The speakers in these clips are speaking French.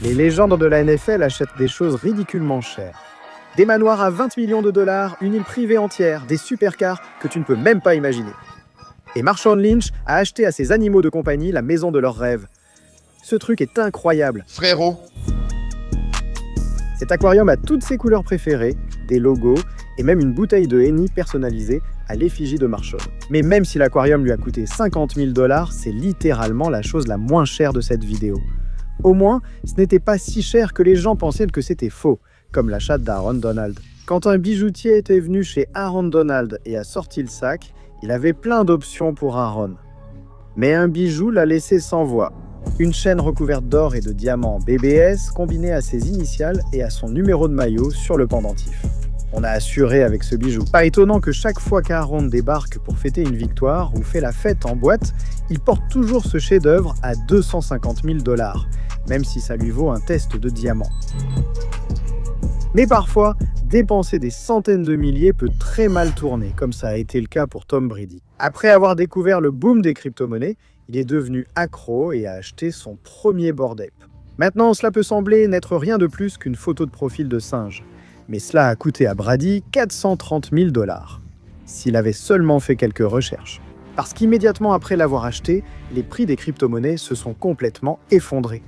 Les légendes de la NFL achètent des choses ridiculement chères. Des manoirs à 20 millions de dollars, une île privée entière, des supercars que tu ne peux même pas imaginer. Et Marshawn Lynch a acheté à ses animaux de compagnie la maison de leurs rêves. Ce truc est incroyable. Frérot. Cet aquarium a toutes ses couleurs préférées, des logos et même une bouteille de Henny personnalisée à l'effigie de Marshawn. Mais même si l'aquarium lui a coûté 50 000 $, c'est littéralement la chose la moins chère de cette vidéo. Au moins, ce n'était pas si cher que les gens pensaient que c'était faux, comme l'achat d'Aaron Donald. Quand un bijoutier était venu chez Aaron Donald et a sorti le sac, il avait plein d'options pour Aaron. Mais un bijou l'a laissé sans voix. Une chaîne recouverte d'or et de diamants BBS combinée à ses initiales et à son numéro de maillot sur le pendentif. On a assuré avec ce bijou. Pas étonnant que chaque fois qu'Aaron débarque pour fêter une victoire ou fait la fête en boîte, il porte toujours ce chef-d'œuvre à 250 000 $, même si ça lui vaut un test de diamant. Mais parfois, dépenser des centaines de milliers peut très mal tourner, comme ça a été le cas pour Tom Brady. Après avoir découvert le boom des crypto-monnaies, il est devenu accro et a acheté son premier Bored Ape. Maintenant, cela peut sembler n'être rien de plus qu'une photo de profil de singe. Mais cela a coûté à Brady 430 000 $, s'il avait seulement fait quelques recherches. Parce qu'immédiatement après l'avoir acheté, les prix des crypto-monnaies se sont complètement effondrés.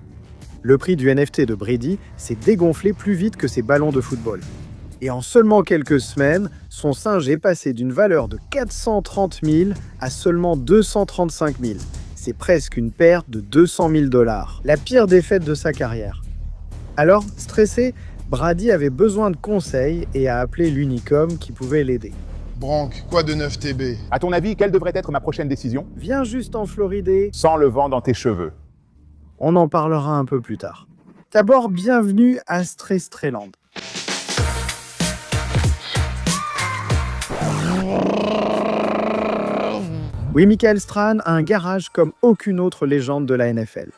Le prix du NFT de Brady s'est dégonflé plus vite que ses ballons de football. Et en seulement quelques semaines, son singe est passé d'une valeur de 430 000 à seulement 235 000. C'est presque une perte de 200 000 $. La pire défaite de sa carrière. Alors, stressé, Brady avait besoin de conseils et a appelé l'Unicom qui pouvait l'aider. Bronk, quoi de 9 TB? À ton avis, quelle devrait être ma prochaine décision? Viens juste en Floride. Sans le vent dans tes cheveux. On en parlera un peu plus tard. D'abord, bienvenue à Stresstrayland. Oui, Michael Strahan a un garage comme aucune autre légende de la NFL.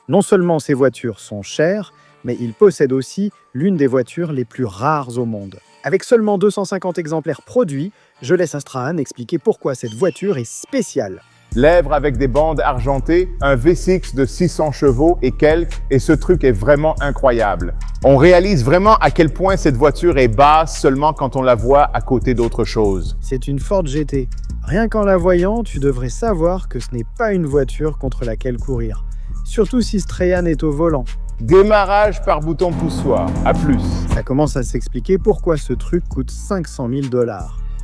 Non seulement ses voitures sont chères, mais il possède aussi l'une des voitures les plus rares au monde. Avec seulement 250 exemplaires produits, je laisse à Strahan expliquer pourquoi cette voiture est spéciale. Lèvres avec des bandes argentées, un V6 de 600 chevaux et quelques, et ce truc est vraiment incroyable. On réalise vraiment à quel point cette voiture est basse seulement quand on la voit à côté d'autre chose. C'est une Ford GT. Rien qu'en la voyant, tu devrais savoir que ce n'est pas une voiture contre laquelle courir. Surtout si Strahan est au volant. Démarrage par bouton poussoir, à plus. Ça commence à s'expliquer pourquoi ce truc coûte 500 000 $.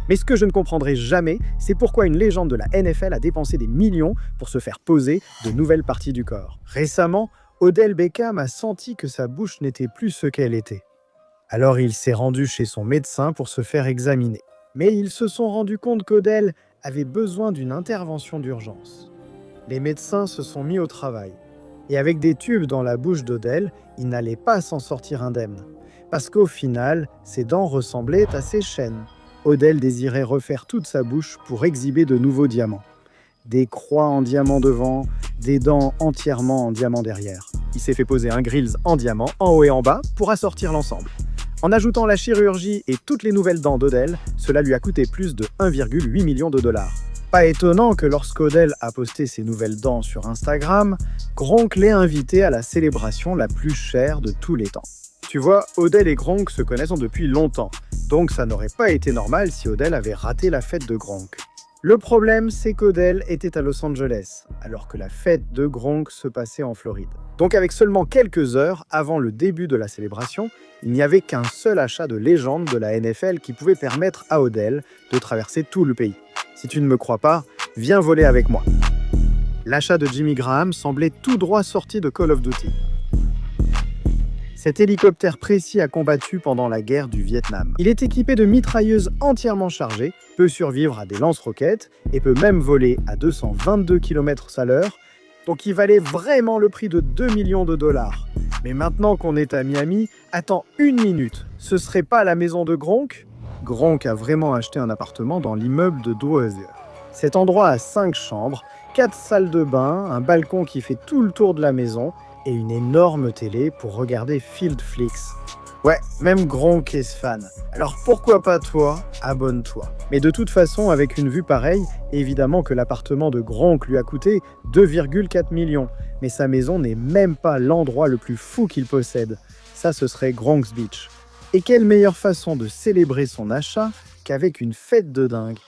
Mais ce que je ne comprendrai jamais, c'est pourquoi une légende de la NFL a dépensé des millions pour se faire poser de nouvelles parties du corps. Récemment, Odell Beckham a senti que sa bouche n'était plus ce qu'elle était. Alors il s'est rendu chez son médecin pour se faire examiner. Mais ils se sont rendus compte qu'Odell avait besoin d'une intervention d'urgence. Les médecins se sont mis au travail. Et avec des tubes dans la bouche d'Odell, il n'allait pas s'en sortir indemne. Parce qu'au final, ses dents ressemblaient à ses chaînes. Odell désirait refaire toute sa bouche pour exhiber de nouveaux diamants. Des croix en diamant devant, des dents entièrement en diamant derrière. Il s'est fait poser un grills en diamant, en haut et en bas, pour assortir l'ensemble. En ajoutant la chirurgie et toutes les nouvelles dents d'Odell, cela lui a coûté plus de 1,8 million $. Pas étonnant que lorsqu'Odell a posté ses nouvelles dents sur Instagram, Gronk l'ait invité à la célébration la plus chère de tous les temps. Tu vois, Odell et Gronk se connaissent depuis longtemps, donc ça n'aurait pas été normal si Odell avait raté la fête de Gronk. Le problème, c'est qu'Odell était à Los Angeles, alors que la fête de Gronk se passait en Floride. Donc avec seulement quelques heures avant le début de la célébration, il n'y avait qu'un seul achat de légende de la NFL qui pouvait permettre à Odell de traverser tout le pays. Si tu ne me crois pas, viens voler avec moi. L'achat de Jimmy Graham semblait tout droit sorti de Call of Duty. Cet hélicoptère précis a combattu pendant la guerre du Vietnam. Il est équipé de mitrailleuses entièrement chargées, peut survivre à des lance-roquettes et peut même voler à 222 km/h, donc il valait vraiment le prix de 2 millions de $. Mais maintenant qu'on est à Miami, attends une minute, ce serait pas la maison de Gronk? Gronk a vraiment acheté un appartement dans l'immeuble de Dozier. Cet endroit a 5 chambres, 4 salles de bain, un balcon qui fait tout le tour de la maison et une énorme télé pour regarder Field Flicks. Ouais, même Gronk est fan. Alors pourquoi pas toi? Abonne-toi. Mais de toute façon, avec une vue pareille, évidemment que l'appartement de Gronk lui a coûté 2,4 millions. Mais sa maison n'est même pas l'endroit le plus fou qu'il possède. Ça, ce serait Gronk's Beach. Et quelle meilleure façon de célébrer son achat qu'avec une fête de dingue.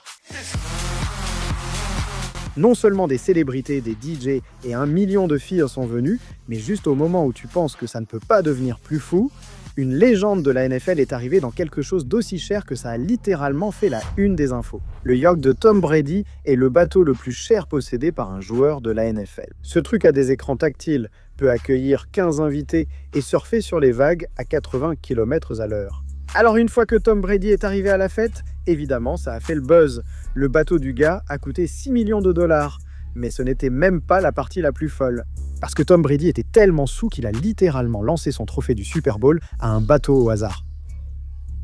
Non seulement des célébrités, des DJ et 1 million de filles sont venues, mais juste au moment où tu penses que ça ne peut pas devenir plus fou, une légende de la NFL est arrivée dans quelque chose d'aussi cher que ça a littéralement fait la une des infos. Le yacht de Tom Brady est le bateau le plus cher possédé par un joueur de la NFL. Ce truc a des écrans tactiles, peut accueillir 15 invités et surfer sur les vagues à 80 km/h. Alors une fois que Tom Brady est arrivé à la fête, évidemment ça a fait le buzz. Le bateau du gars a coûté 6 millions de dollars. Mais ce n'était même pas la partie la plus folle. Parce que Tom Brady était tellement saoul qu'il a littéralement lancé son trophée du Super Bowl à un bateau au hasard.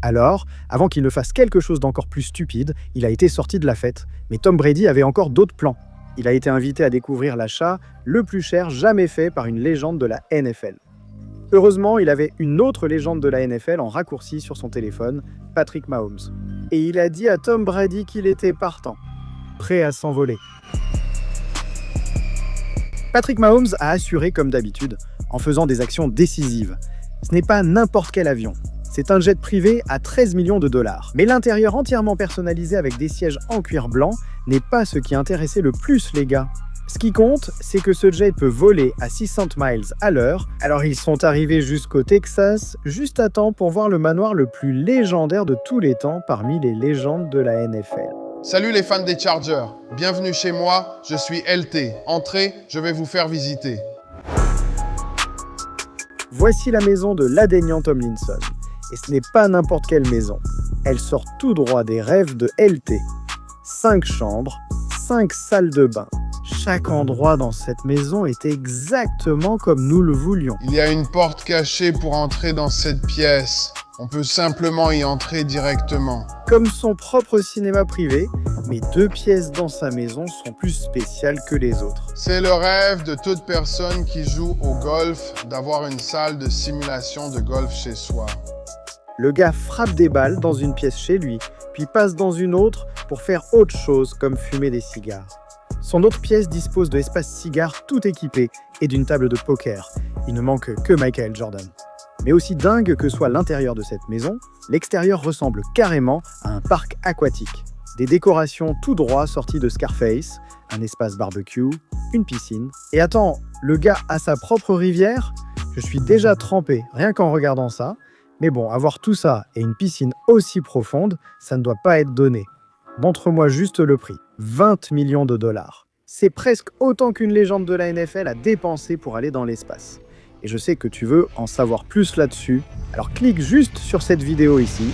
Alors, avant qu'il ne fasse quelque chose d'encore plus stupide, il a été sorti de la fête. Mais Tom Brady avait encore d'autres plans. Il a été invité à découvrir l'achat le plus cher jamais fait par une légende de la NFL. Heureusement, il avait une autre légende de la NFL en raccourci sur son téléphone, Patrick Mahomes. Et il a dit à Tom Brady qu'il était partant, prêt à s'envoler. Patrick Mahomes a assuré comme d'habitude, en faisant des actions décisives. Ce n'est pas n'importe quel avion. C'est un jet privé à 13 millions de dollars. Mais l'intérieur entièrement personnalisé avec des sièges en cuir blanc n'est pas ce qui intéressait le plus les gars. Ce qui compte, c'est que ce jet peut voler à 600 miles à l'heure. Alors ils sont arrivés jusqu'au Texas, juste à temps pour voir le manoir le plus légendaire de tous les temps parmi les légendes de la NFL. Salut les fans des Chargers, bienvenue chez moi, je suis LT. Entrez, je vais vous faire visiter. Voici la maison de l'Adenian Tomlinson. Et ce n'est pas n'importe quelle maison. Elle sort tout droit des rêves de LT. 5 chambres, 5 salles de bain. Chaque endroit dans cette maison est exactement comme nous le voulions. Il y a une porte cachée pour entrer dans cette pièce. On peut simplement y entrer directement. Comme son propre cinéma privé, mais 2 pièces dans sa maison sont plus spéciales que les autres. C'est le rêve de toute personne qui joue au golf d'avoir une salle de simulation de golf chez soi. Le gars frappe des balles dans une pièce chez lui, puis passe dans une autre pour faire autre chose comme fumer des cigares. Son autre pièce dispose de espaces cigares tout équipés et d'une table de poker. Il ne manque que Michael Jordan. Mais aussi dingue que soit l'intérieur de cette maison, l'extérieur ressemble carrément à un parc aquatique. Des décorations tout droit sorties de Scarface, un espace barbecue, une piscine. Et attends, le gars a sa propre rivière? Je suis déjà trempé, rien qu'en regardant ça. Mais bon, avoir tout ça et une piscine aussi profonde, ça ne doit pas être donné. Montre-moi juste le prix. 20 millions de dollars. C'est presque autant qu'une légende de la NFL a dépensé pour aller dans l'espace. Et je sais que tu veux en savoir plus là-dessus. Alors clique juste sur cette vidéo ici